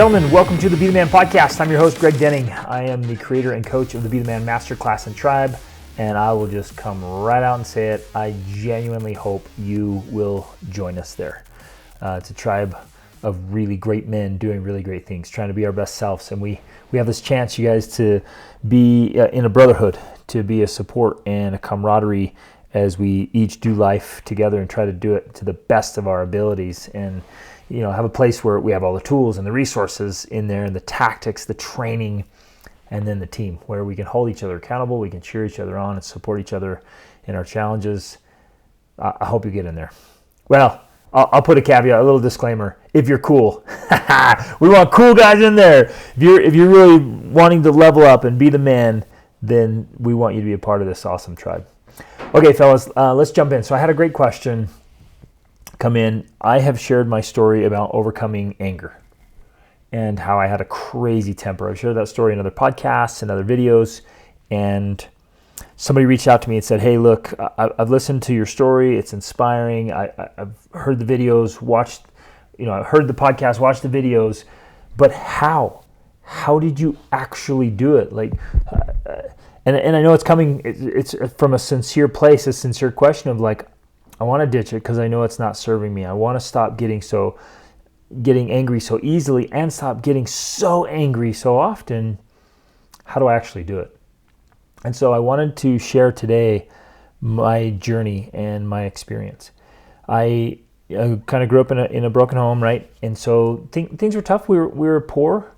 Gentlemen, welcome to the Be the Man podcast. I'm your host, Greg Denning. I am the creator and coach of the Be the Man Masterclass and Tribe, and I will just come right out and say it. I genuinely hope you will join us there. It's a tribe of really great men doing really great things, trying to be our best selves, and we have this chance, you guys, to be in a brotherhood, to be a support and a camaraderie as we each do life together and try to do it to the best of our abilities, and have a place where we have all the tools and the resources in there, and the tactics, the training, and then the team where we can hold each other accountable, we can cheer each other on and support each other in our challenges. I hope you get in there. Well, I'll put a caveat, a little disclaimer. If you're cool, we want cool guys in there. If you're really wanting to level up and be the man, then we want you to be a part of this awesome tribe. Okay, fellas, let's jump in. So I had a great question come in. I have shared my story about overcoming anger and how I had a crazy temper. I've shared that story in other podcasts and other videos, and somebody reached out to me and said, hey, look, I've listened to your story. It's inspiring. I've heard the videos, I heard the podcast, watched the videos, but how? How did you actually do it? And I know it's coming, it's from a sincere place, a sincere question of I want to ditch it because I know it's not serving me. I want to stop getting angry so easily and stop getting so angry so often. How do I actually do it? And so I wanted to share today my journey and my experience. I kind of grew up in a broken home, right? And so things were tough. We were poor,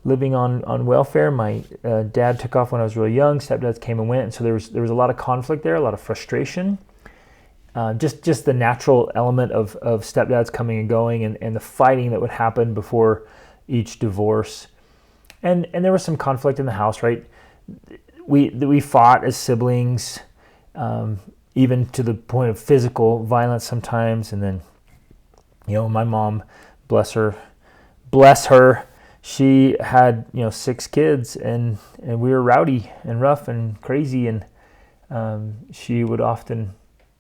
living on welfare. My dad took off when I was really young. Stepdads came and went, and so there was a lot of conflict there, a lot of frustration. Just the natural element of stepdads coming and going, and the fighting that would happen before each divorce, and there was some conflict in the house, right? We fought as siblings, even to the point of physical violence sometimes, and then my mom, bless her, she had 6 kids, and we were rowdy and rough and crazy, and she would often,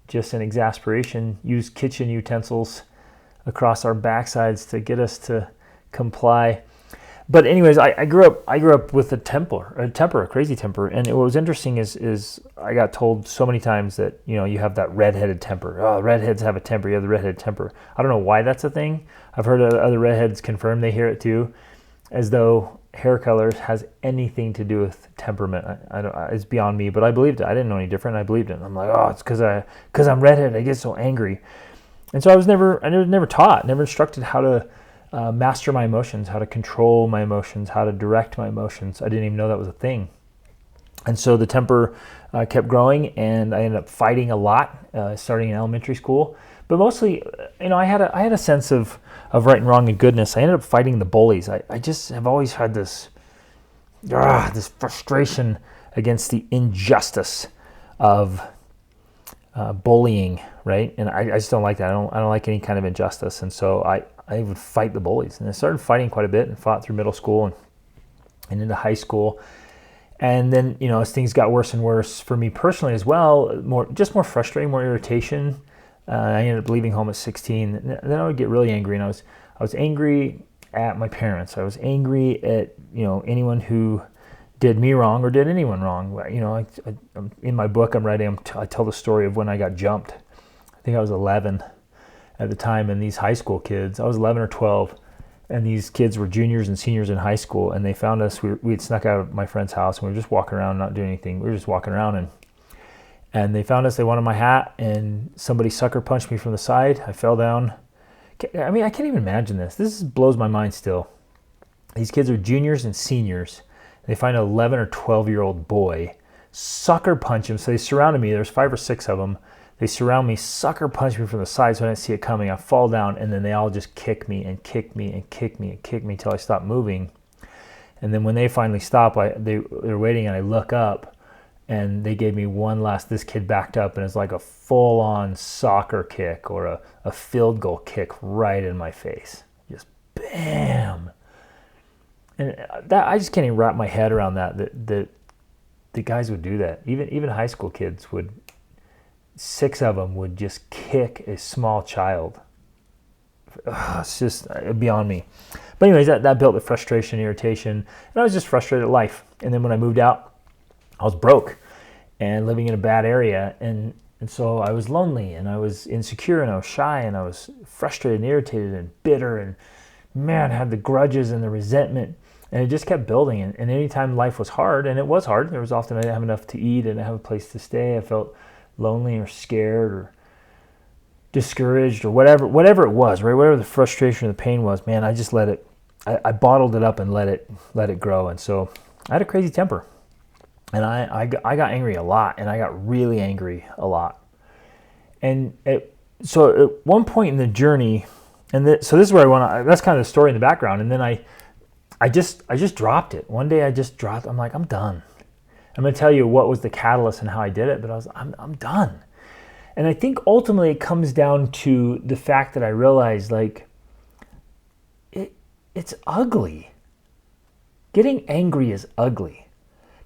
just in exasperation, use kitchen utensils across our backsides to get us to comply. But anyways, I grew up with a crazy temper. And what was interesting is I got told so many times that, you have that redheaded temper. Oh, redheads have a temper. You have the redheaded temper. I don't know why that's a thing. I've heard other redheads confirm they hear it too, as though hair color has anything to do with temperament. It's beyond me, but I believed it. I didn't know any different. I believed it. I'm like, oh, it's because I'm redheaded. I get so angry. And so I was never taught, never instructed how to master my emotions, how to control my emotions, how to direct my emotions. I didn't even know that was a thing. And so the temper kept growing, and I ended up fighting a lot, starting in elementary school. But mostly, I had a sense of right and wrong and goodness. I ended up fighting the bullies. I just have always had this frustration against the injustice of bullying, right? And I just don't like that. I don't like any kind of injustice. And so I would fight the bullies. And I started fighting quite a bit and fought through middle school and into high school. And then, as things got worse and worse for me personally as well, more frustrating, more irritation. I ended up leaving home at 16. And then I would get really angry, and I was angry at my parents. I was angry at anyone who did me wrong or did anyone wrong. In my book I'm writing, I tell the story of when I got jumped. I think I was 11 at the time, and these high school kids, I was 11 or 12, and these kids were juniors and seniors in high school, and they found us. We had snuck out of my friend's house, and we were just walking around, not doing anything. We were just walking around, and they found us. They wanted my hat, and somebody sucker punched me from the side. I fell down. I can't even imagine this. This blows my mind still. These kids are juniors and seniors. They find an 11 or 12-year-old boy, sucker punch him. So they surrounded me. There's 5 or 6 of them. They surround me, sucker punch me from the side so I didn't see it coming. I fall down, and then they all just kick me and kick me and kick me and kick me until I stop moving. And then when they finally stop, they're waiting, and I look up, and they gave me one last, this kid backed up, and it's like a full-on soccer kick or a field goal kick right in my face. Just bam. And that, I just can't even wrap my head around that the guys would do that. Even high school kids would, 6 of them would just kick a small child it's just beyond me. But anyways, that built the frustration, irritation, and I was just frustrated at life. And then when I moved out, I was broke and living in a bad area, and so I was lonely, and I was insecure, and I was shy, and I was frustrated and irritated and bitter, and man, I had the grudges and the resentment, and it just kept building. And anytime life was hard, and it was hard, there was often I didn't have enough to eat, I didn't have a place to stay, I felt lonely or scared or discouraged or whatever it was, right? Whatever the frustration or the pain was, man, I just let it, I bottled it up and let it grow. And so I had a crazy temper, and I got angry a lot, and I got really angry a lot. And so at one point in the journey, so this is where that's kind of the story in the background. And then I just dropped it. One day I just dropped, I'm like, I'm done. I'm going to tell you what was the catalyst and how I did it, but I'm done. And I think ultimately it comes down to the fact that I realized, like, it's ugly. Getting angry is ugly.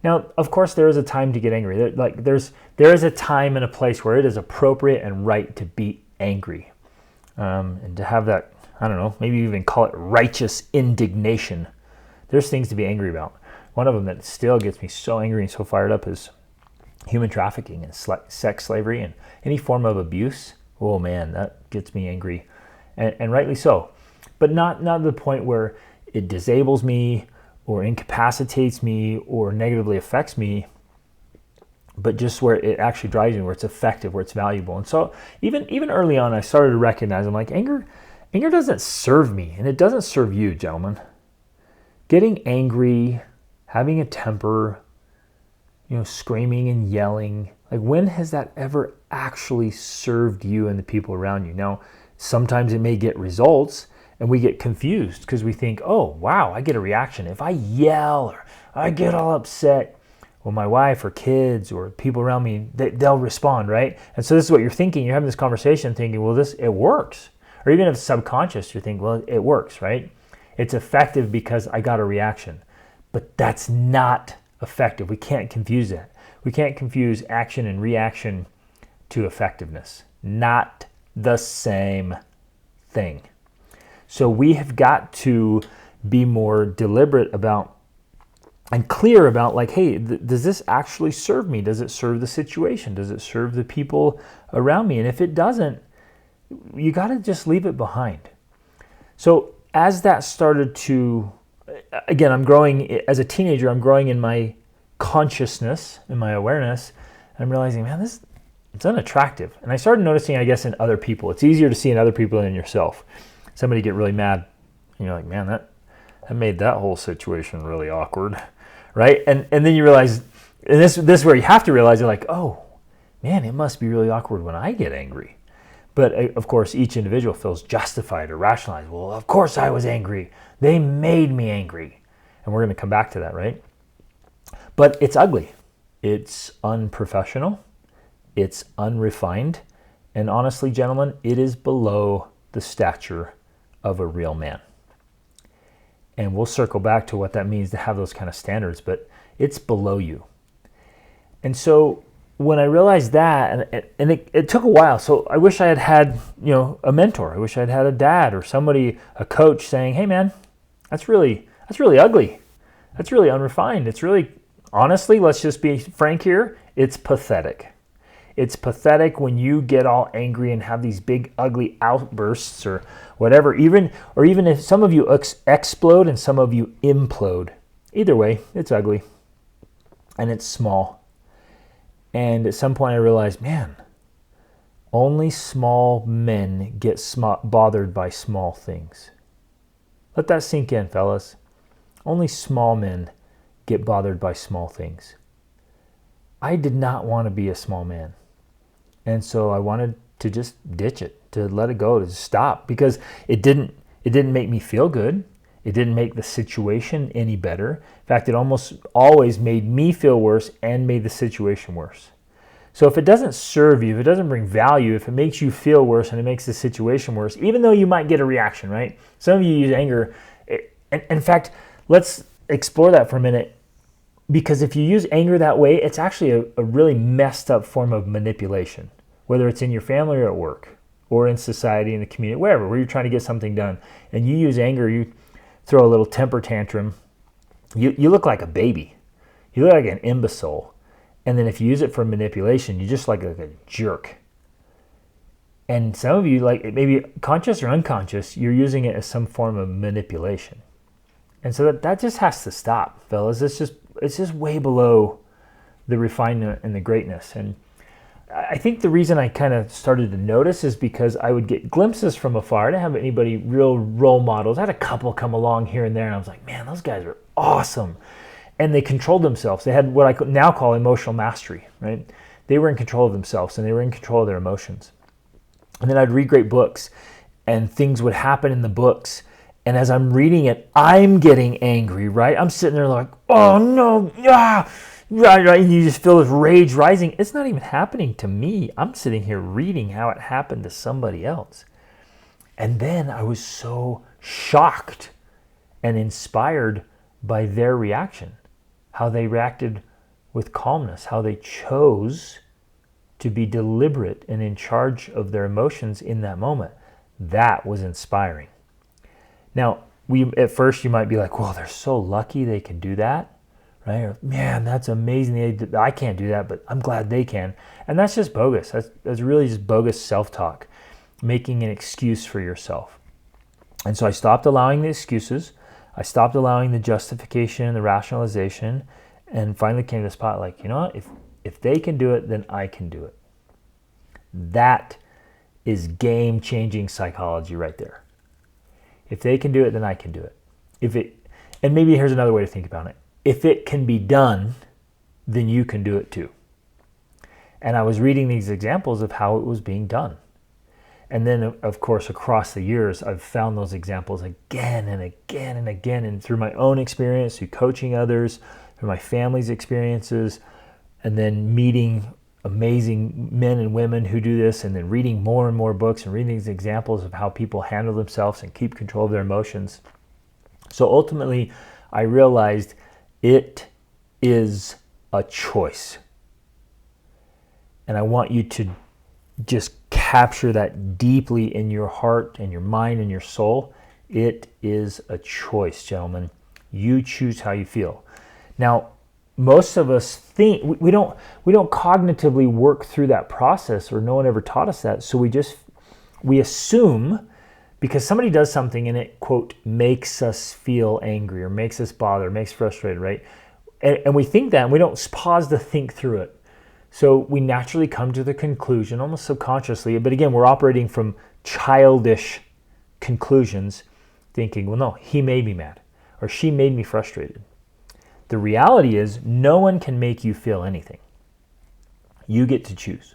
Now, of course, there is a time to get angry. There is a time and a place where it is appropriate and right to be angry, and to have that, I don't know, maybe even call it righteous indignation. There's things to be angry about. One of them that still gets me so angry and so fired up is human trafficking and sex slavery and any form of abuse. Oh man, that gets me angry, and rightly so. But not to the point where it disables me or incapacitates me or negatively affects me, but just where it actually drives me, where it's effective, where it's valuable. And so even early on, I started to recognize, I'm like, anger doesn't serve me, and it doesn't serve you, gentlemen. Getting angry, having a temper, screaming and yelling, like, when has that ever actually served you and the people around you? Now, sometimes it may get results, and we get confused because we think, oh, wow, I get a reaction. If I yell or I get all upset, well, my wife or kids or people around me, they'll respond, right? And so this is what you're thinking. You're having this conversation thinking, well, it works. Or even if it's subconscious, you think, well, it works, right? It's effective because I got a reaction. But that's not effective. We can't confuse that. We can't confuse action and reaction to effectiveness. Not the same thing. So we have got to be more deliberate about and clear about, like, hey, does this actually serve me? Does it serve the situation? Does it serve the people around me? And if it doesn't, you got to just leave it behind. So as that started to, again, I'm growing as a teenager, I'm growing in my consciousness, in my awareness, and I'm realizing, man, it's unattractive. And I started noticing, I guess, in other people. It's easier to see in other people than in yourself. Somebody get really mad, and you're like, man, that made that whole situation really awkward, right? And then you realize, and this is where you have to realize, you're like, oh, man, it must be really awkward when I get angry. But of course, each individual feels justified or rationalized. Well, of course I was angry. They made me angry. And we're going to come back to that, right? But it's ugly. It's unprofessional. It's unrefined. And honestly, gentlemen, it is below the stature of a real man. And we'll circle back to what that means to have those kind of standards, but it's below you. And so when I realized that, and it took a while, so I wish I had a mentor. I wish I'd had a dad or somebody, a coach saying, hey man, that's really ugly. That's really unrefined. It's really, honestly, let's just be frank here, it's pathetic. It's pathetic when you get all angry and have these big ugly outbursts or whatever, even if some of you explode and some of you implode. Either way, it's ugly and it's small. And at some point I realized, man, only small men get bothered by small things. Let that sink in, fellas. Only small men get bothered by small things. I did not want to be a small man. And so I wanted to just ditch it, to let it go, to stop, because it didn't make me feel good. It didn't make the situation any better. In fact, it almost always made me feel worse and made the situation worse. So if it doesn't serve you, if it doesn't bring value, if it makes you feel worse and it makes the situation worse, even though you might get a reaction, right? Some of you use anger. And in fact, let's explore that for a minute, because if you use anger that way, it's actually a really messed up form of manipulation, whether it's in your family or at work or in society, in the community, wherever, where you're trying to get something done, and you use anger, you throw a little temper tantrum, you look like a baby. You look like an imbecile. And then if you use it for manipulation, you just like a jerk. And some of you, like maybe conscious or unconscious, you're using it as some form of manipulation. And so that just has to stop, fellas. It's just way below the refinement and the greatness. And I think the reason I kind of started to notice is because I would get glimpses from afar. I didn't have anybody, real role models. I had a couple come along here and there, and I was like, man, those guys are awesome. And they controlled themselves. They had what I could now call emotional mastery, right? They were in control of themselves, and they were in control of their emotions. And then I'd read great books, and things would happen in the books. And as I'm reading it, I'm getting angry, right? I'm sitting there like, oh no, yeah, right. And you just feel this rage rising. It's not even happening to me. I'm sitting here reading how it happened to somebody else. And then I was so shocked and inspired by their reaction, how they reacted with calmness, how they chose to be deliberate and in charge of their emotions in that moment. That was inspiring. Now, at first you might be like, well, they're so lucky they can do that, right? Or, man, that's amazing. I can't do that, but I'm glad they can. And that's just bogus. That's really just bogus self-talk, making an excuse for yourself. And so I stopped allowing the excuses. I stopped allowing the justification, the rationalization, and finally came to the spot like, you know what? If they can do it, then I can do it. That is game-changing psychology right there. If they can do it, then I can do it. And maybe here's another way to think about it. If it can be done, then you can do it too. And I was reading these examples of how it was being done. And then, of course, across the years, I've found those examples again and again and again. And through my own experience, through coaching others, through my family's experiences, and then meeting amazing men and women who do this, and then reading more and more books and reading these examples of how people handle themselves and keep control of their emotions. So ultimately, I realized it is a choice. And I want you to just capture that deeply in your heart and your mind and your soul. It is a choice, gentlemen. You choose how you feel. Now, most of us think we don't cognitively work through that process, or no one ever taught us that. So we assume because somebody does something and it, quote, makes us feel angry or makes us bothered, makes us frustrated, right? And we think that, and we don't pause to think through it. So we naturally come to the conclusion, almost subconsciously, but again, we're operating from childish conclusions, thinking, well, no, he made me mad, or she made me frustrated. The reality is, no one can make you feel anything. You get to choose.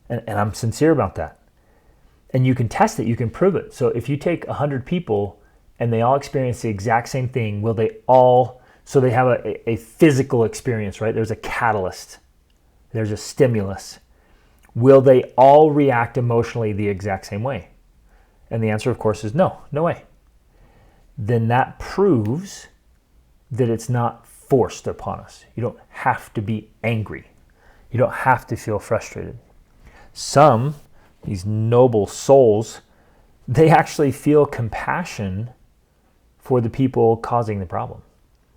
And I'm sincere about that. And you can test it, you can prove it. So if you take 100 people and they all experience the exact same thing, will they all, so they have a physical experience, right? There's a catalyst. There's a stimulus. Will they all react emotionally the exact same way? And the answer, of course, is no way. Then that proves that it's not forced upon us. You don't have to be angry. You don't have to feel frustrated. Some, these noble souls, they actually feel compassion for the people causing the problem.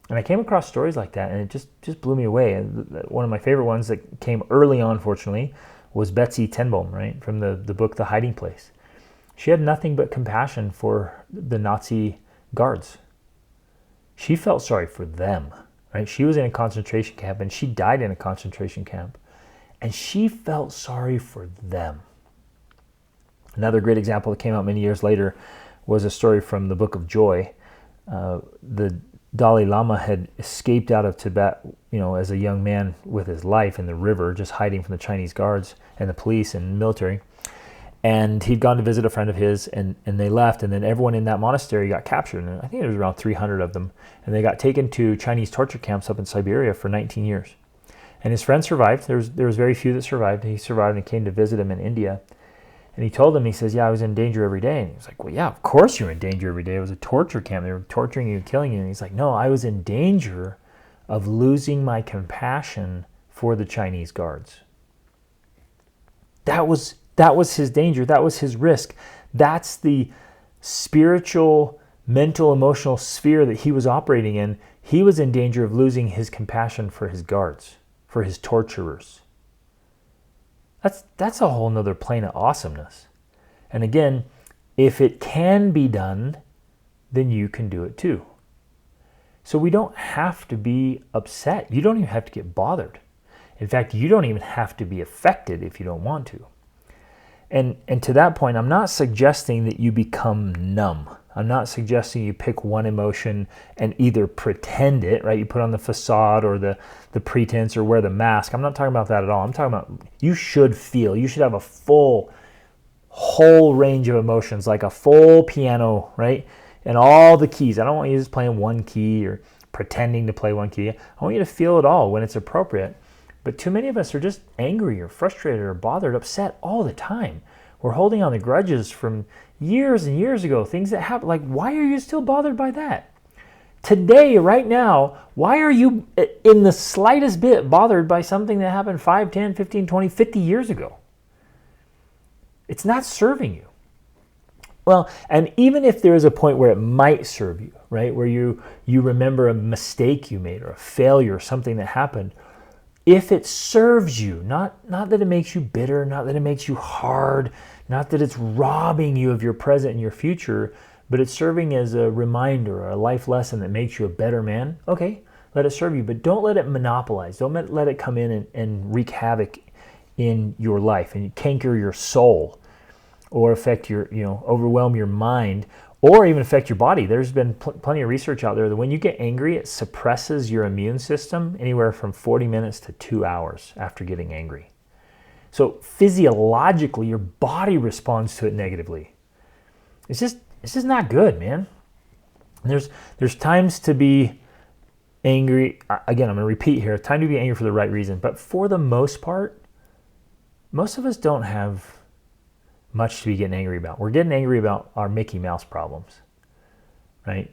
And I came across stories like that, and it just blew me away. And one of my favorite ones that came early on, fortunately, was Betsy Tenbohm, right, from the book The Hiding Place. She had nothing but compassion for the Nazi guards. She felt sorry for them, right? She was in a concentration camp, and she died in a concentration camp. And she felt sorry for them. Another great example that came out many years later was a story from the Book of Joy. The Dalai Lama had escaped out of Tibet, as a young man with his life in the river, just hiding from the Chinese guards and the police and military. And he'd gone to visit a friend of his, and they left, and then everyone in that monastery got captured. And I think there was around 300 of them. And they got taken to Chinese torture camps up in Siberia for 19 years. And his friend survived. There was very few that survived. He survived and came to visit him in India. And he told them, he says, yeah, I was in danger every day. And he was like, well, yeah, of course you're in danger every day. It was a torture camp. They were torturing you and killing you. And he's like, no, I was in danger of losing my compassion for the Chinese guards. That was That was his danger. That was his risk. That's the spiritual, mental, emotional sphere that he was operating in. He was in danger of losing his compassion for his guards, for his torturers. That's a whole nother plane of awesomeness. And again, if it can be done, then you can do it too. So we don't have to be upset. You don't even have to get bothered. In fact, you don't even have to be affected if you don't want to. And to that point, I'm not suggesting that you become numb. I'm not suggesting you pick one emotion and either pretend it, right? You put on the facade or the pretense or wear the mask. I'm not talking about that at all. I'm talking about you should feel. You should have a whole range of emotions, like a full piano, right? And all the keys. I don't want you just playing one key or pretending to play one key. I want you to feel it all when it's appropriate. But too many of us are just angry or frustrated or bothered, upset all the time. We're holding on to grudges from years and years ago, things that happened. Like, why are you still bothered by that? Today, right now, why are you in the slightest bit bothered by something that happened 5, 10, 15, 20, 50 years ago? It's not serving you. Well, and even if there is a point where it might serve you, right, where you remember a mistake you made or a failure or something that happened, if it serves you, not that it makes you bitter, not that it makes you hard, not that it's robbing you of your present and your future, but it's serving as a reminder or a life lesson that makes you a better man, okay, let it serve you. But don't let it monopolize. Don't let it come in and wreak havoc in your life and canker your soul or affect your, overwhelm your mind or even affect your body. There's been plenty of research out there that when you get angry, it suppresses your immune system anywhere from 40 minutes to 2 hours after getting angry. So physiologically, your body responds to it negatively. It's just not good, man. There's times to be angry. Again, I'm going to repeat here. Time to be angry for the right reason. But for the most part, most of us don't have much to be getting angry about. We're getting angry about our Mickey Mouse problems, right?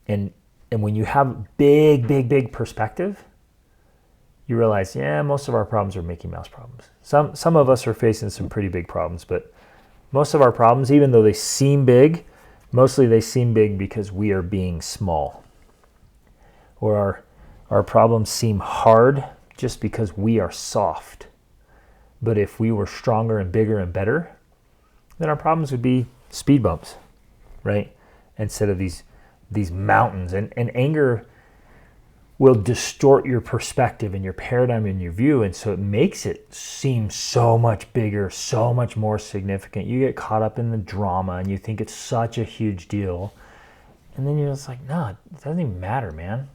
And when you have big perspective, you realize, most of our problems are Mickey Mouse problems. Some of us are facing some pretty big problems, but most of our problems, even though they seem big, mostly they seem big because we are being small. Or our problems seem hard just because we are soft. But if we were stronger and bigger and better, then our problems would be speed bumps, right? Instead of these mountains. And anger will distort your perspective and your paradigm and your view, and so it makes it seem so much bigger, so much more significant. You get caught up in the drama and you think it's such a huge deal, and then you're just like, no, it doesn't even matter, man.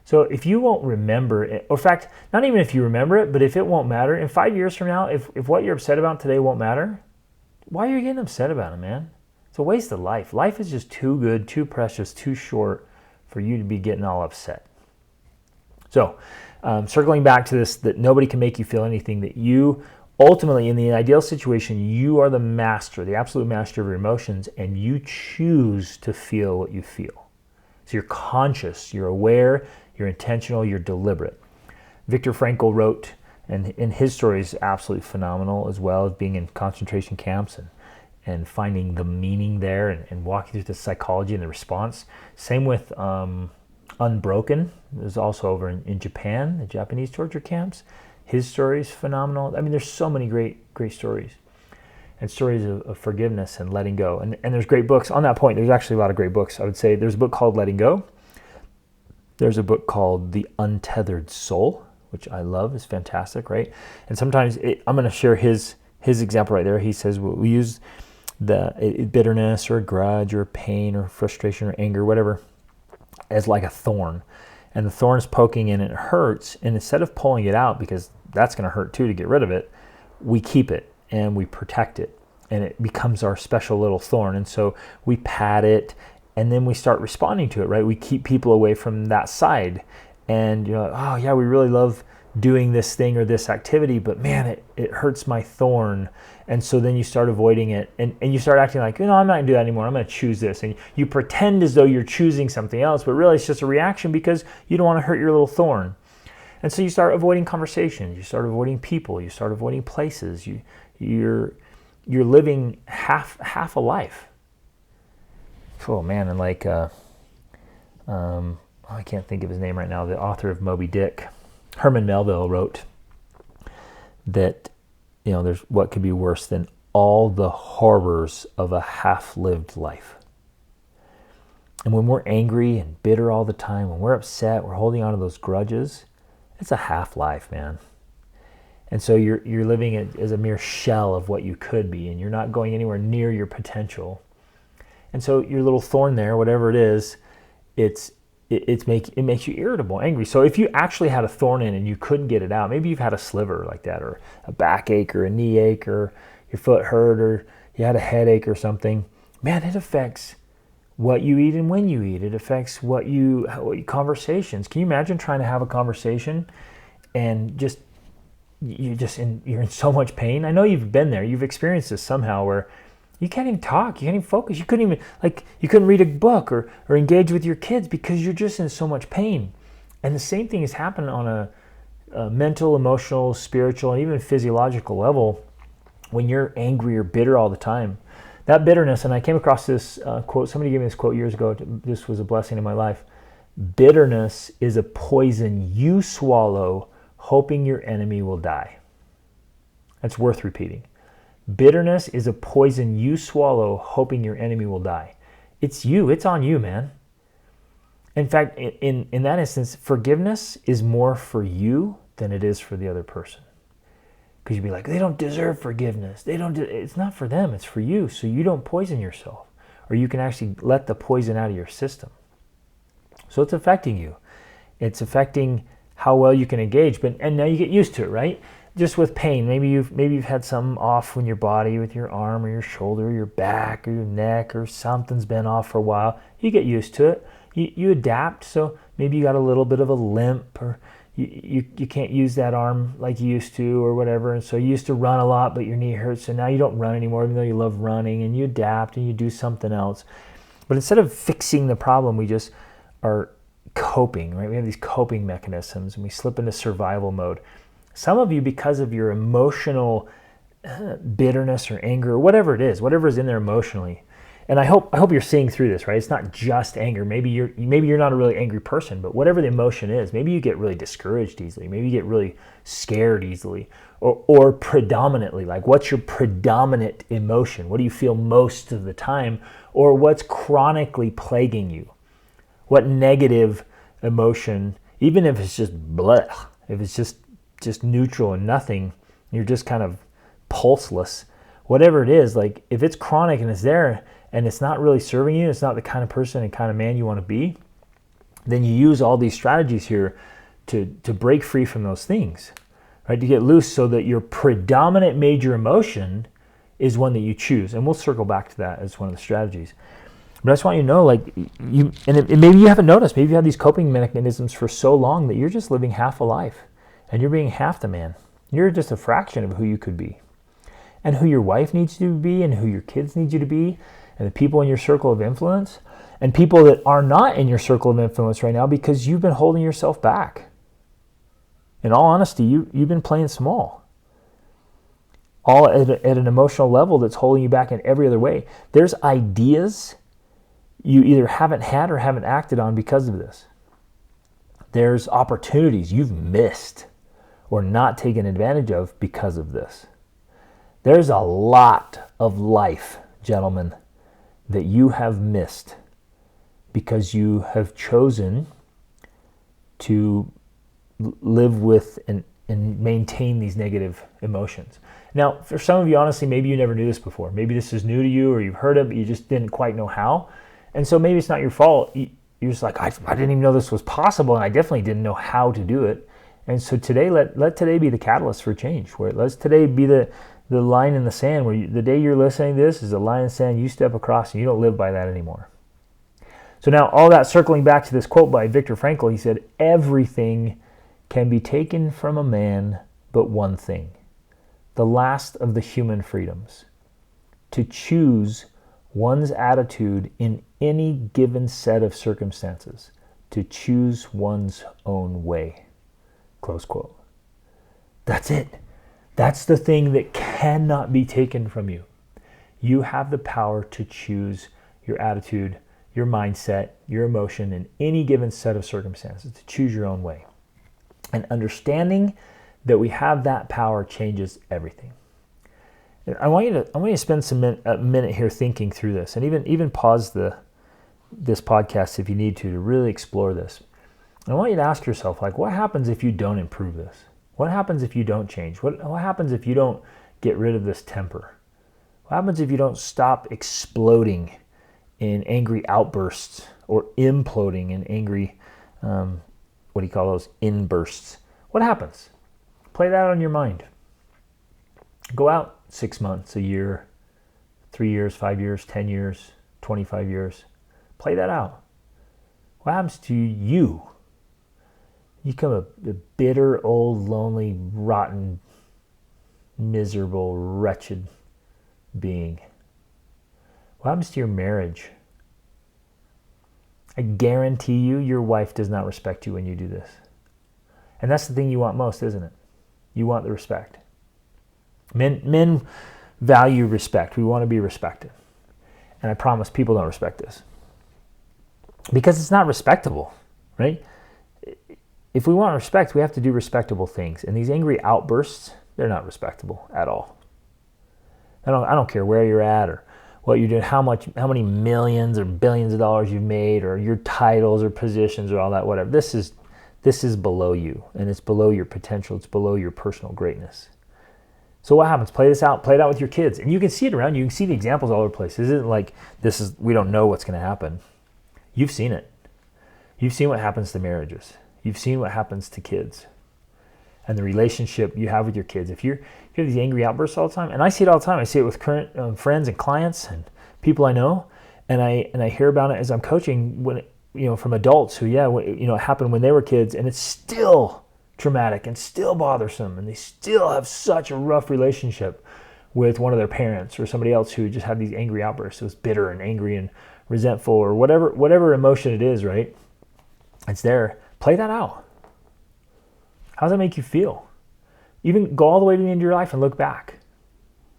So if you won't remember it, or in fact, not even if you remember it, but if it won't matter, in 5 years from now, if what you're upset about today won't matter, why are you getting upset about it, man? It's a waste of life. Life is just too good, too precious, too short for you to be getting all upset. So, circling back to this, that nobody can make you feel anything, that you ultimately, in the ideal situation, you are the master, the absolute master of your emotions, and you choose to feel what you feel. So you're conscious, you're aware, you're intentional, you're deliberate. Viktor Frankl wrote, and his story is absolutely phenomenal, as well as being in concentration camps and finding the meaning there and walking through the psychology and the response. Same with Unbroken. It was also over in Japan, the Japanese torture camps. His story is phenomenal. I mean, there's so many great stories. And stories of forgiveness and letting go. And there's great books. On that point, there's actually a lot of great books. I would say there's a book called Letting Go. There's a book called The Untethered Soul, which I love. It's fantastic, right? And sometimes I'm going to share his example right there. He says we use the bitterness or a grudge or pain or frustration or anger, whatever, as like a thorn. And the thorn's poking in and it hurts. And instead of pulling it out, because that's going to hurt too to get rid of it, we keep it and we protect it. And it becomes our special little thorn. And so we pat it and then we start responding to it, right? We keep people away from that side. And you're like, oh yeah, we really love doing this thing or this activity, but man, it hurts my thorn. And so then you start avoiding it and you start acting like, I'm not gonna do that anymore. I'm gonna choose this. And you pretend as though you're choosing something else, but really it's just a reaction because you don't wanna hurt your little thorn. And so you start avoiding conversations, you start avoiding people, you start avoiding places, you're you're living half a life. Oh man, and like I can't think of his name right now. The author of Moby Dick, Herman Melville, wrote that there's what could be worse than all the horrors of a half-lived life. And when we're angry and bitter all the time, when we're upset, we're holding on to those grudges, it's a half life, man. And so you're living as a mere shell of what you could be, and you're not going anywhere near your potential. And so your little thorn there, whatever it is, it makes you irritable, angry. So if you actually had a thorn in and you couldn't get it out, maybe you've had a sliver like that, or a backache, or a knee ache, or your foot hurt, or you had a headache or something, man, it affects what you eat and when you eat. It affects what you conversations. Can you imagine trying to have a conversation and you're in so much pain? I know you've been there. You've experienced this somehow, where you can't even talk. You can't even focus. You couldn't read a book or engage with your kids because you're just in so much pain. And the same thing has happened on a mental, emotional, spiritual, and even physiological level when you're angry or bitter all the time. That bitterness, and I came across this quote, somebody gave me this quote years ago, this was a blessing in my life. Bitterness is a poison you swallow, hoping your enemy will die. That's worth repeating. Bitterness is a poison you swallow, hoping your enemy will die. It's you, it's on you, man. In fact, in that instance, forgiveness is more for you than it is for the other person. Because you'd be like, they don't deserve forgiveness. It's not for them, it's for you. So you don't poison yourself. Or you can actually let the poison out of your system. So it's affecting you. It's affecting how well you can engage. And now you get used to it, right? Just with pain. Maybe you've had something off in your body, with your arm or your shoulder, or your back or your neck, or something's been off for a while. You get used to it. You adapt. So maybe you got a little bit of a limp, or you can't use that arm like you used to, or whatever. And so you used to run a lot, but your knee hurts, so now you don't run anymore, even though you love running, and you adapt and you do something else. But instead of fixing the problem, we just are coping, right? We have these coping mechanisms, and we slip into survival mode. Some of you, because of your emotional bitterness or anger, or whatever it is, whatever is in there emotionally. And I hope you're seeing through this, right? It's not just anger. Maybe you're not a really angry person, but whatever the emotion is, maybe you get really discouraged easily. Maybe you get really scared easily, or predominantly, like, what's your predominant emotion? What do you feel most of the time? Or what's chronically plaguing you? What negative emotion, even if it's just bleh, if it's just neutral and nothing, you're just kind of pulseless, whatever it is, like, if it's chronic and it's there and it's not really serving you, it's not the kind of person and kind of man you want to be, then you use all these strategies here to break free from those things, right? To get loose, so that your predominant major emotion is one that you choose. And we'll circle back to that as one of the strategies. But I just want you to know, like, maybe you haven't noticed, maybe you have these coping mechanisms for so long that you're just living half a life, and you're being half the man. You're just a fraction of who you could be, and who your wife needs you to be, and who your kids need you to be, and the people in your circle of influence, and people that are not in your circle of influence right now because you've been holding yourself back. In all honesty, you've been playing small. All at an emotional level that's holding you back in every other way. There's ideas you either haven't had or haven't acted on because of this. There's opportunities you've missed or not taken advantage of because of this. There's a lot of life, gentlemen, that you have missed because you have chosen to live with and maintain these negative emotions. Now, for some of you, honestly, maybe you never knew this before. Maybe this is new to you, or you've heard it, but you just didn't quite know how. And so maybe it's not your fault. You're just like, I didn't even know this was possible, and I definitely didn't know how to do it. And so today, let today be the catalyst for change. Where let's today be the line in the sand, where the day you're listening to this is a line in the sand you step across, and you don't live by that anymore. So now, all that circling back to this quote by Viktor Frankl, he said, everything can be taken from a man but one thing, the last of the human freedoms, to choose one's attitude in any given set of circumstances, to choose one's own way. Close quote. That's it. That's the thing that cannot be taken from you. You have the power to choose your attitude, your mindset, your emotion in any given set of circumstances, to choose your own way. And understanding that we have that power changes everything. I want you to spend a minute here thinking through this, and even pause this podcast if you need to really explore this. And I want you to ask yourself, like, what happens if you don't improve this? What happens if you don't change? What happens if you don't get rid of this temper? What happens if you don't stop exploding in angry outbursts or imploding in angry, what do you call those, inbursts? What happens? Play that on your mind. Go out 6 months, a year, 3 years, 5 years, 10 years, 25 years. Play that out. What happens to you? You become a bitter, old, lonely, rotten, miserable, wretched being. What happens to your marriage? I guarantee you, your wife does not respect you when you do this. And that's the thing you want most, isn't it? You want the respect. Men value respect. We want to be respected. And I promise people don't respect this. Because it's not respectable, right? If we want respect, we have to do respectable things. And these angry outbursts, they're not respectable at all. I don't care where you're at or what you're doing, how many millions or billions of dollars you've made, or your titles or positions or all that, whatever. This is below you, and it's below your potential. It's below your personal greatness. So what happens? Play it out with your kids. And you can see it around you. You can see the examples all over the place. It isn't like we don't know what's going to happen. You've seen it. You've seen what happens to marriages. You've seen what happens to kids and the relationship you have with your kids. If you have these angry outbursts all the time, and I see it all the time. I see it with current friends and clients and people I know, and I hear about it as I'm coaching from adults who, it happened when they were kids, and it's still traumatic and still bothersome, and they still have such a rough relationship with one of their parents or somebody else who just had these angry outbursts. It was bitter and angry and resentful or whatever emotion it is, right? It's there. Play that out. How does that make you feel? Even go all the way to the end of your life and look back.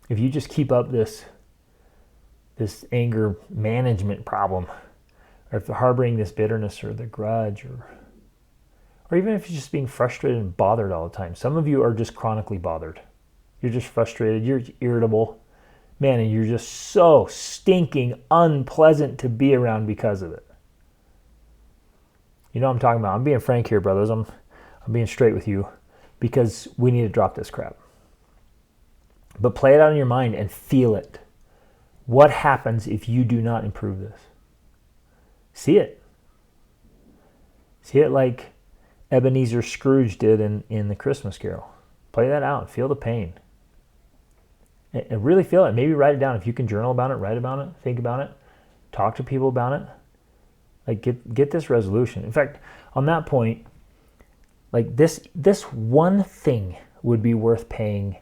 If you just keep up this anger management problem, or if you're harboring this bitterness or the grudge, or even if you're just being frustrated and bothered all the time. Some of you are just chronically bothered. You're just frustrated. You're irritable. Man, and you're just so stinking unpleasant to be around because of it. You know what I'm talking about. I'm being frank here, brothers. I'm being straight with you because we need to drop this crap. But play it out in your mind and feel it. What happens if you do not improve this? See it. See it like Ebenezer Scrooge did in the Christmas Carol. Play that out. Feel the pain. And really feel it. Maybe write it down. If you can journal about it, write about it, think about it, talk to people about it. Like get this resolution. In fact, on that point, like this one thing would be worth paying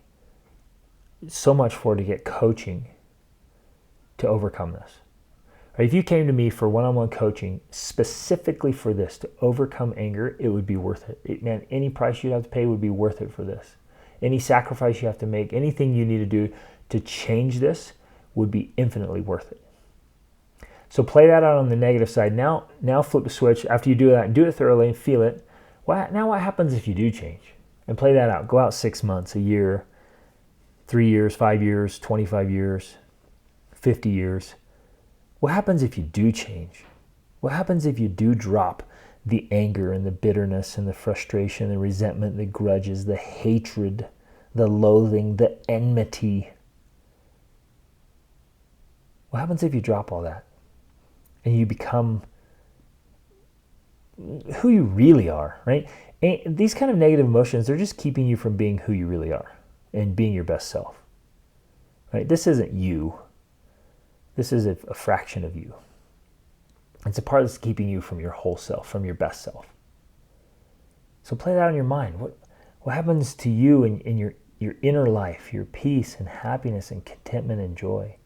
so much for, to get coaching to overcome this. Right? If you came to me for one-on-one coaching specifically for this, to overcome anger, it would be worth it. Man, any price you'd have to pay would be worth it for this. Any sacrifice you have to make, anything you need to do to change this would be infinitely worth it. So play that out on the negative side. Now flip the switch after you do that and do it thoroughly and feel it. Now what happens if you do change? And play that out. Go out 6 months, a year, 3 years, 5 years, 25 years, 50 years. What happens if you do change? What happens if you do drop the anger and the bitterness and the frustration, the resentment, the grudges, the hatred, the loathing, the enmity? What happens if you drop all that and you become who you really are, right? And these kind of negative emotions, they're just keeping you from being who you really are and being your best self, right? This isn't you. This is a fraction of you. It's a part that's keeping you from your whole self, from your best self. So play that on your mind. What happens to you in your inner life, your peace and happiness and contentment and joy,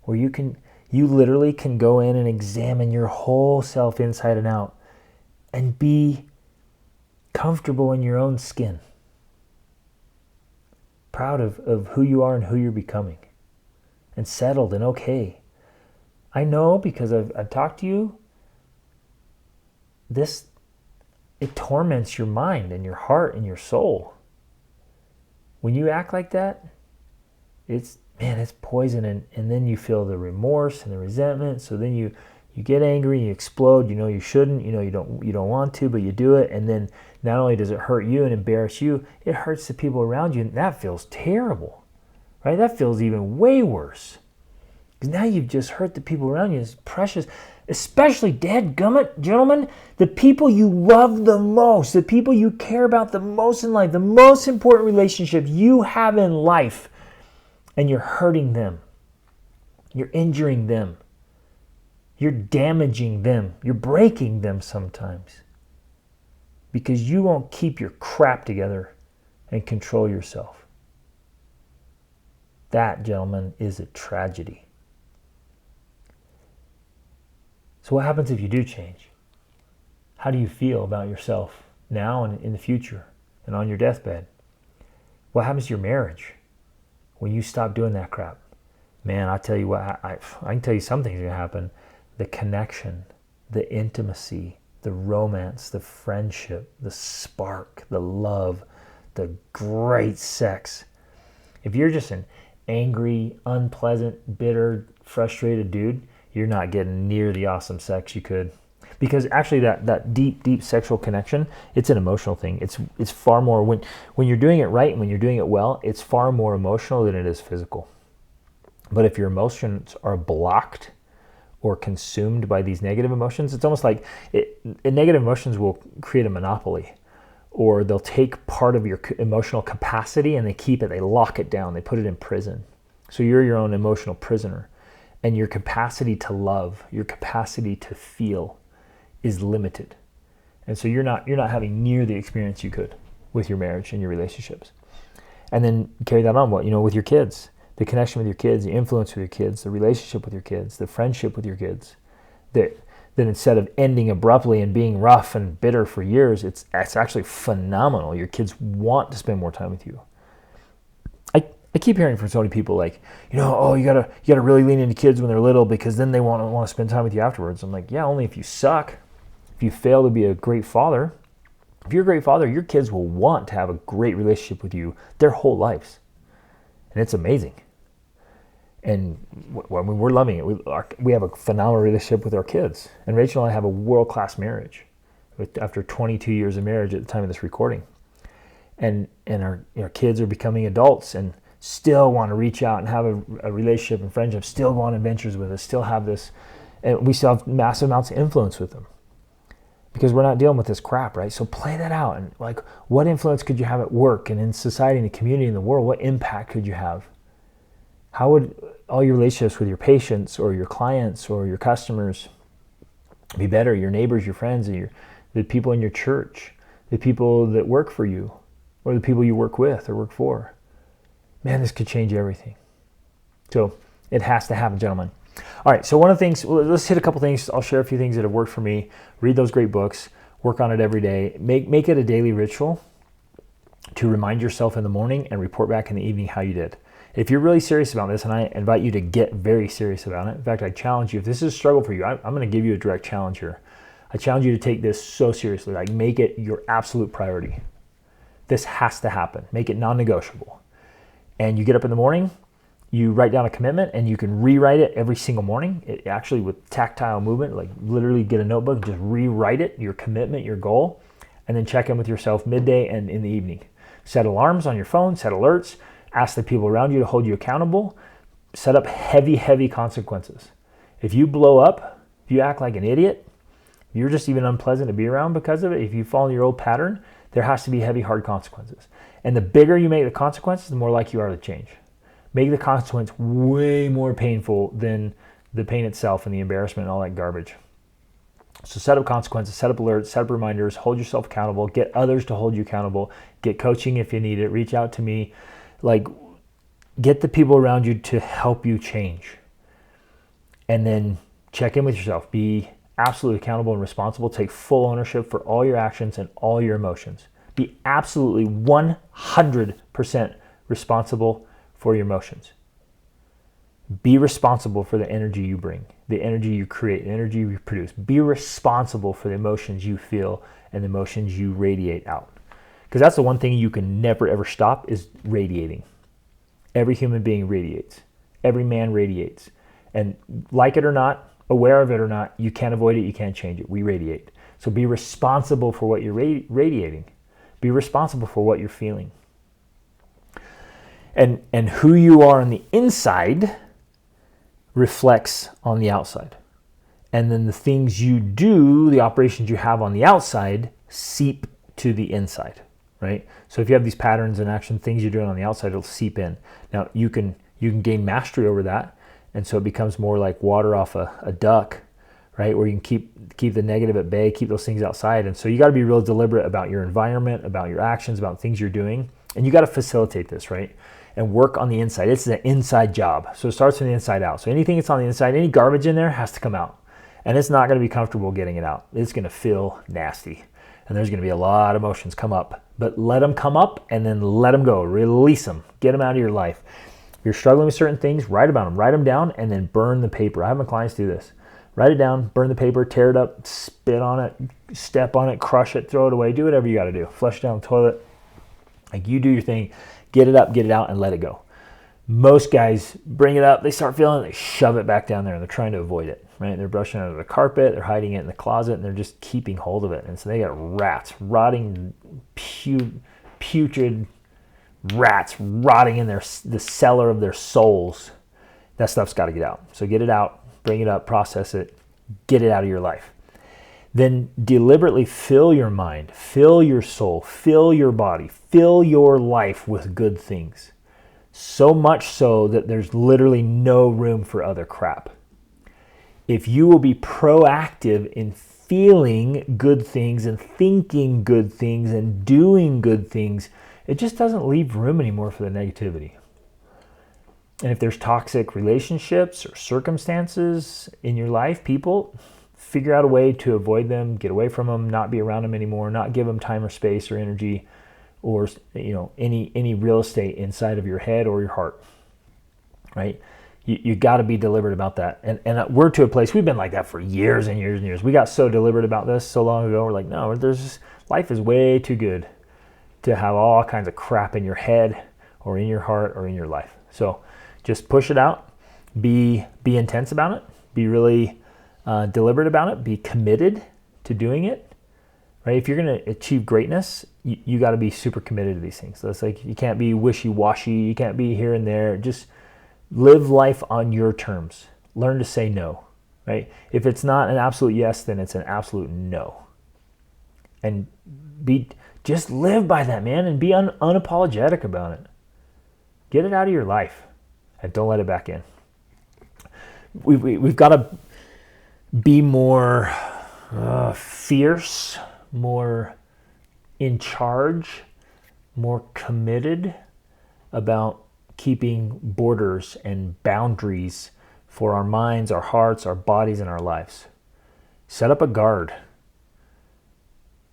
where you literally can go in and examine your whole self inside and out and be comfortable in your own skin, proud of who you are and who you're becoming, and settled and okay. I know because I've talked to you, it torments your mind and your heart and your soul. When you act like that, it's poison, and then you feel the remorse and the resentment. So then you get angry, you explode. You know you shouldn't, you don't want to, but you do it. And then not only does it hurt you and embarrass you, it hurts the people around you, and that feels terrible, right? That feels even way worse. Because now you've just hurt the people around you. It's precious, especially, dadgummit, gentlemen, the people you love the most, the people you care about the most in life, the most important relationships you have in life, and you're hurting them. You're injuring them. You're damaging them. You're breaking them sometimes. Because you won't keep your crap together and control yourself. That, gentlemen, is a tragedy. So what happens if you do change? How do you feel about yourself now and in the future and on your deathbed? What happens to your marriage when you stop doing that crap? Man, I'll tell you what, I can tell you something's going to happen. The connection, the intimacy, the romance, the friendship, the spark, the love, the great sex. If you're just an angry, unpleasant, bitter, frustrated dude, you're not getting near the awesome sex you could. Because actually that deep sexual connection, it's an emotional thing. It's far more, when you're doing it right and when you're doing it well, it's far more emotional than it is physical. But if your emotions are blocked or consumed by these negative emotions, it's almost like negative emotions will create a monopoly, or they'll take part of your emotional capacity and they keep it, they lock it down, they put it in prison. So you're your own emotional prisoner, and your capacity to love, your capacity to feel is limited. And so you're not having near the experience you could with your marriage and your relationships. And then carry that on, with your kids. The connection with your kids, the influence with your kids, the relationship with your kids, the friendship with your kids. That instead of ending abruptly and being rough and bitter for years, it's actually phenomenal. Your kids want to spend more time with you. I keep hearing from so many people like, you gotta really lean into kids when they're little because then they want to spend time with you afterwards. I'm like, yeah, only if you suck. If you fail to be a great father. If you're a great father, your kids will want to have a great relationship with you their whole lives. And it's amazing. And we're loving it. We have a phenomenal relationship with our kids. And Rachel and I have a world-class marriage after 22 years of marriage at the time of this recording. And our kids are becoming adults and still want to reach out and have a relationship and friendship, still go on adventures with us, still have this, and we still have massive amounts of influence with them. Because we're not dealing with this crap, right? So play that out. And what influence could you have at work and in society and the community and the world? What impact could you have? How would all your relationships with your patients or your clients or your customers be better? Your neighbors, your friends, the people in your church, the people that work for you, or the people you work with or work for. Man, this could change everything. So it has to happen, gentlemen. All right, so one of the things, let's hit a couple things. I'll share a few things that have worked for me. Read those great books. Work on it every day. Make it a daily ritual to remind yourself in the morning and report back in the evening how you did. If you're really serious about this, and I invite you to get very serious about it. In fact, I challenge you, if this is a struggle for you, I'm going to give you a direct challenge here. I challenge you to take this so seriously. Make it your absolute priority. This has to happen. Make it non-negotiable. And you get up in the morning, you write down a commitment, and you can rewrite it every single morning. It actually, with tactile movement, literally get a notebook and just rewrite it, your commitment, your goal, and then check in with yourself midday and in the evening. Set alarms on your phone, set alerts, ask the people around you to hold you accountable, set up heavy consequences. If you blow up, if you act like an idiot, if you're just even unpleasant to be around because of it, if you fall in your old pattern, there has to be heavy, hard consequences. And the bigger you make the consequences, the more likely you are to change. Make the consequence way more painful than the pain itself and the embarrassment and all that garbage. So set up consequences, set up alerts, set up reminders, hold yourself accountable, get others to hold you accountable, get coaching if you need it, reach out to me. Get the people around you to help you change. And then check in with yourself. Be absolutely accountable and responsible. Take full ownership for all your actions and all your emotions. Be absolutely 100% responsible for your emotions. Be responsible for the energy you bring, the energy you create, the energy you produce. Be responsible for the emotions you feel and the emotions you radiate out. Because that's the one thing you can never ever stop, is radiating. Every human being radiates. Every man radiates. And like it or not, aware of it or not, you can't avoid it, you can't change it. We radiate. So be responsible for what you're radiating. Be responsible for what you're feeling. And who you are on the inside reflects on the outside. And then the things you do, the operations you have on the outside, seep to the inside, right? So if you have these patterns and action, things you're doing on the outside, it'll seep in. Now you can gain mastery over that, and so it becomes more like water off a duck, right? Where you can keep the negative at bay, keep those things outside. And so you got to be real deliberate about your environment, about your actions, about things you're doing, and you got to facilitate this, right? And work on the inside. It's an inside job. So it starts from the inside out. So anything that's on the inside, any garbage in there has to come out. And it's not going to be comfortable getting it out. It's going to feel nasty. And there's going to be a lot of emotions come up. But let them come up and then let them go. Release them. Get them out of your life. If you're struggling with certain things, write about them. Write them down and then burn the paper. I have my clients do this. Write it down, burn the paper, tear it up, spit on it, step on it, crush it, throw it away. Do whatever you got to do. Flush it down the toilet. Like, you do your thing. Get it up, get it out, and let it go. Most guys bring it up, they start feeling it, they shove it back down there, and they're trying to avoid it, right? They're brushing it under the carpet, they're hiding it in the closet, and they're just keeping hold of it. And so they got rats, rotting, putrid rats rotting in the cellar of their souls. That stuff's got to get out. So get it out, bring it up, process it, get it out of your life. Then deliberately fill your mind, fill your soul, fill your body, fill your life with good things. So much so that there's literally no room for other crap. If you will be proactive in feeling good things and thinking good things and doing good things, it just doesn't leave room anymore for the negativity. And if there's toxic relationships or circumstances in your life, people, figure out a way to avoid them, get away from them, not be around them anymore, not give them time or space or energy or any real estate inside of your head or your heart, right? You got to be deliberate about that. And we're to a place, we've been like that for years and years and years. We got so deliberate about this so long ago. We're like, no, life is way too good to have all kinds of crap in your head or in your heart or in your life. So just push it out, be intense about it, be really deliberate about it, be committed to doing it, right? If you're going to achieve greatness, you got to be super committed to these things. So it's like, you can't be wishy-washy, you can't be here and there. Just live life on your terms. Learn to say no, right? If it's not an absolute yes, then it's an absolute no. And just live by that, man, and be unapologetic about it. Get it out of your life and don't let it back in. We've got to be more fierce, more in charge, more committed about keeping borders and boundaries for our minds, our hearts, our bodies, and our lives. Set up a guard.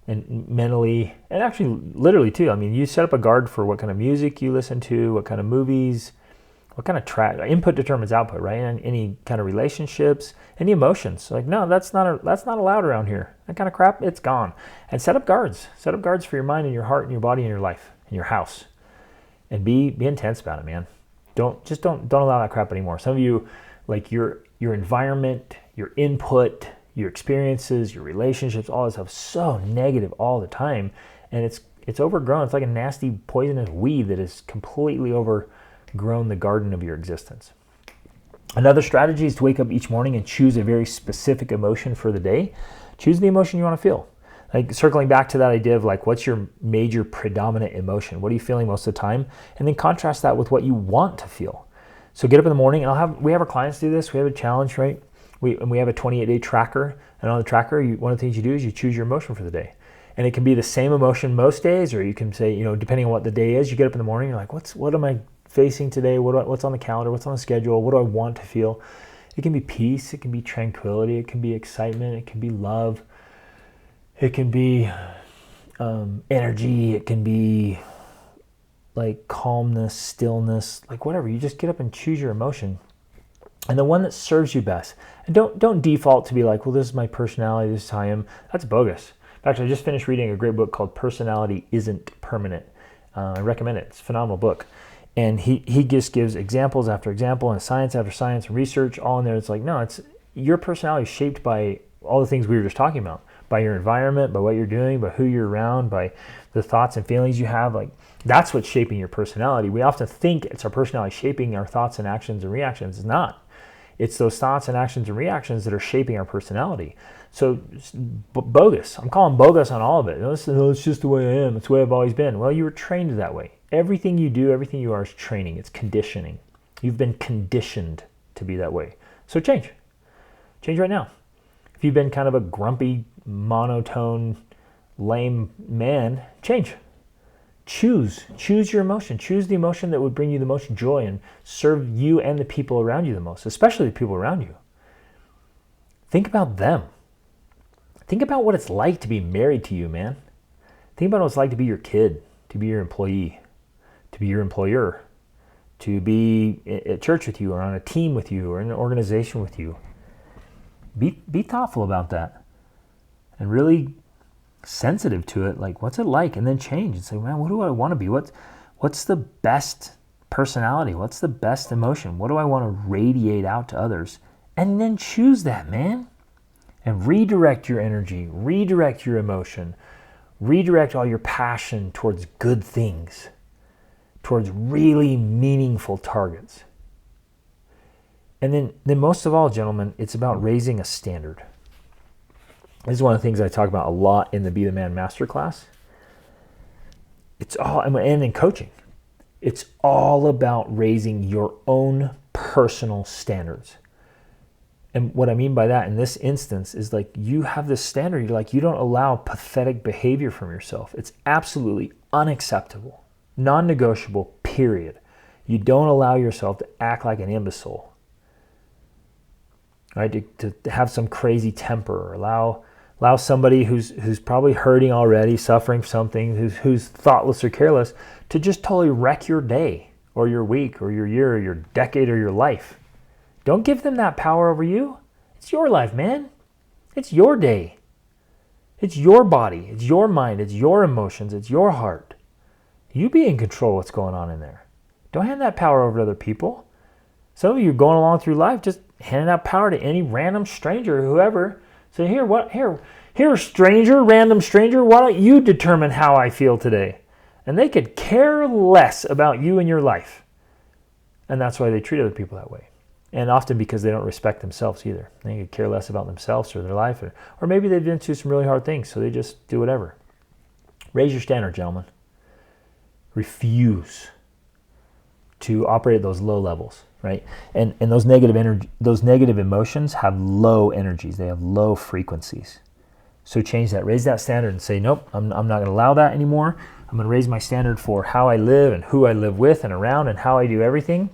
And mentally, and actually literally too. I mean, you set up a guard for what kind of music you listen to, what kind of movies, what kind of input determines output, right? And any kind of relationships, any emotions. Like, no, that's not allowed around here. That kind of crap, it's gone. And set up guards. Set up guards for your mind and your heart and your body and your life and your house. And be intense about it, man. Don't allow that crap anymore. Some of you, like your environment, your input, your experiences, your relationships, all this stuff, so negative all the time, and it's overgrown. It's like a nasty, poisonous weed that has completely overgrown the garden of your existence. Another strategy is to wake up each morning and choose a very specific emotion for the day. Choose the emotion you want to feel. Like, circling back to that idea of like, what's your major predominant emotion? What are you feeling most of the time? And then contrast that with what you want to feel. So get up in the morning, and we have our clients do this. We have a challenge, right? We have a 28-day tracker, and on the tracker, one of the things you do is you choose your emotion for the day. And it can be the same emotion most days, or you can say, depending on what the day is, you get up in the morning, you're like, what am I facing today? What's on the calendar? What's on the schedule? What do I want to feel? It can be peace, it can be tranquility, it can be excitement, it can be love, it can be energy, it can be like calmness, stillness, like whatever. You just get up and choose your emotion. and the one that serves you best. And don't default to be like, well, this is my personality, this is how I am. That's bogus. In fact, I just finished reading a great book called Personality Isn't Permanent. I recommend it. It's a phenomenal book. And he just gives examples after example and science after science and research all in there. It's like, no, it's your personality is shaped by all the things we were just talking about, by your environment, by what you're doing, by who you're around, by the thoughts and feelings you have. Like, that's what's shaping your personality. We often think it's our personality shaping our thoughts and actions and reactions. It's not. It's those thoughts and actions and reactions that are shaping our personality. So bogus. I'm calling bogus on all of it. No, it's just the way I am. It's the way I've always been. Well, you were trained that way. Everything you do, everything you are is training. It's conditioning. You've been conditioned to be that way. So change. Change right now. If you've been kind of a grumpy, monotone, lame man, change. Choose your emotion. Choose the emotion that would bring you the most joy and serve you and the people around you the most, especially the people around you. Think about them. Think about what it's like to be married to you, man. Think about what it's like to be your kid, to be your employee, to be your employer, to be at church with you or on a team with you or in an organization with you. Be thoughtful about that and really sensitive to it. Like, what's it like? And then change and say, man, what do I want to be? What's the best personality? What's the best emotion? What do I want to radiate out to others? And then choose that, man. And redirect your energy, redirect your emotion, redirect all your passion towards good things, towards really meaningful targets. And then most of all, gentlemen, it's about raising a standard. This is one of the things I talk about a lot in the Be the Man Masterclass. And in coaching, it's all about raising your own personal standards. And what I mean by that in this instance is like you have this standard. You're like, you don't allow pathetic behavior from yourself. It's absolutely unacceptable, non-negotiable, period. You don't allow yourself to act like an imbecile, right? To have some crazy temper, or allow somebody who's probably hurting already, suffering something, who's thoughtless or careless, to just totally wreck your day or your week or your year or your decade or your life. Don't give them that power over you. It's your life, man. It's your day. It's your body. It's your mind. It's your emotions. It's your heart. You be in control of what's going on in there. Don't hand that power over to other people. Some of you are going along through life just handing out power to any random stranger or whoever. So here, stranger, random stranger, why don't you determine how I feel today? And they could care less about you and your life. And that's why they treat other people that way. And often because they don't respect themselves either. They could care less about themselves or their life. Or maybe they've been through some really hard things, so they just do whatever. Raise your standard, gentlemen. Refuse to operate at those low levels, right? And those negative emotions have low energies. They have low frequencies. So change that. Raise that standard and say, nope, I'm not going to allow that anymore. I'm going to raise my standard for how I live and who I live with and around and how I do everything.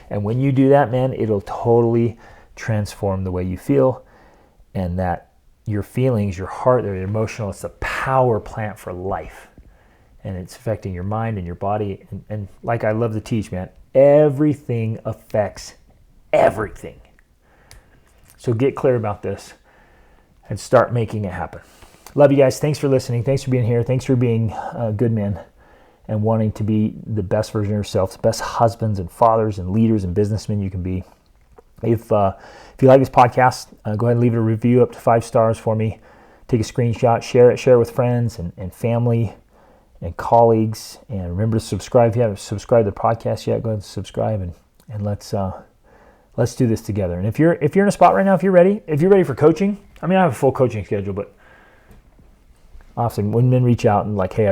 And when you do that, man, it'll totally transform the way you feel, and that your feelings, your heart, your emotional, it's a power plant for life. And it's affecting your mind and your body. And like I love to teach, man, everything affects everything. So get clear about this and start making it happen. Love you guys. Thanks for listening. Thanks for being here. Thanks for being a good man and wanting to be the best version of yourself, the best husbands and fathers and leaders and businessmen you can be. If you like this podcast, go ahead and leave it a review up to 5 stars for me. Take a screenshot, share it with friends and family and colleagues. And remember to subscribe. If you haven't subscribed to the podcast yet, go ahead and subscribe and let's do this together. And if you're in a spot right now, if you're ready for coaching, I mean, I have a full coaching schedule, but often when men reach out and like, hey,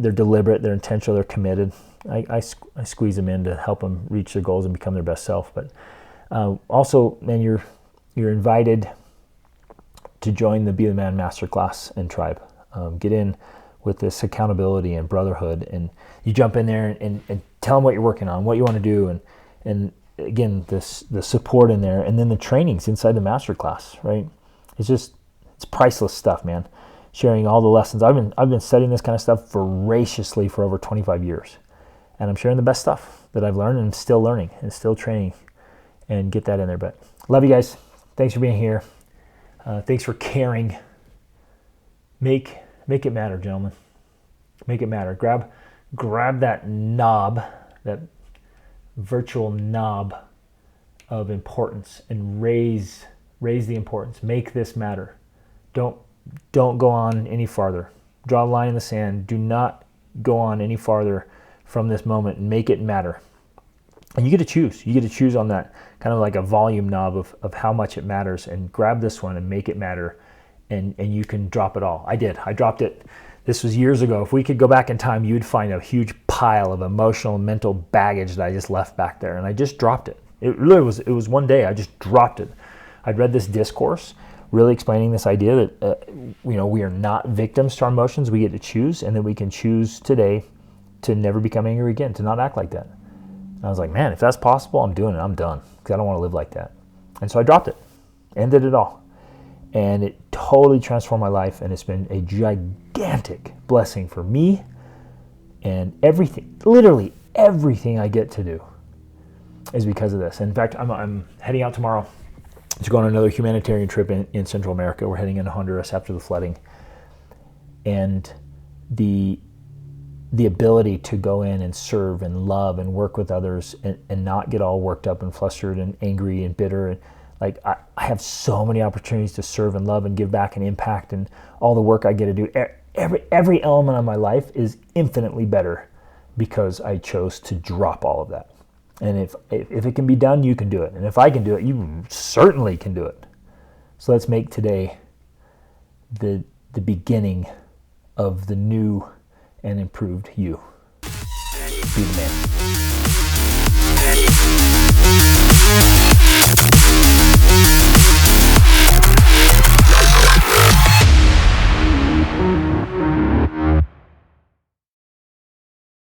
they're deliberate, they're intentional, they're committed, I squeeze them in to help them reach their goals and become their best self. But also, man, you're invited to join the Be the Man Masterclass and Tribe. Get in with this accountability and brotherhood, and you jump in there and tell them what you're working on, what you want to do, and again, the support in there, and then the trainings inside the masterclass, right? It's priceless stuff, man. Sharing all the lessons. I've been studying this kind of stuff voraciously for over 25 years. And I'm sharing the best stuff that I've learned and still learning and still training. and get that in there. But love you guys. Thanks for being here. Thanks for caring. Make it matter, gentlemen. Make it matter. Grab that knob, that virtual knob of importance, and raise the importance. Make this matter. Don't go on any farther. Draw a line in the sand. Do not go on any farther from this moment, and make it matter. And you get to choose. You get to choose on that kind of like a volume knob of how much it matters, and grab this one and make it matter. And you can drop it all. I did. I dropped it. This was years ago. If we could go back in time, you'd find a huge pile of emotional and mental baggage that I just left back there. And I just dropped it. It really was, it was one day I just dropped it. I'd read this discourse really explaining this idea that, we are not victims to our emotions. We get to choose, and then we can choose today to never become angry again, to not act like that. And I was like, man, if that's possible, I'm doing it. I'm done, because I don't want to live like that. And so I dropped it, ended it all. And it totally transformed my life, and it's been a gigantic blessing for me, and everything, literally everything I get to do is because of this. In fact, I'm heading out tomorrow to go on another humanitarian trip in Central America. We're heading into Honduras after the flooding. And the ability to go in and serve and love and work with others and not get all worked up and flustered and angry and bitter, and like I have so many opportunities to serve and love and give back and impact, and all the work I get to do. Every element of my life is infinitely better because I chose to drop all of that. And if it can be done, you can do it. And if I can do it, you certainly can do it. So let's make today the beginning of the new and improved you. Be the man.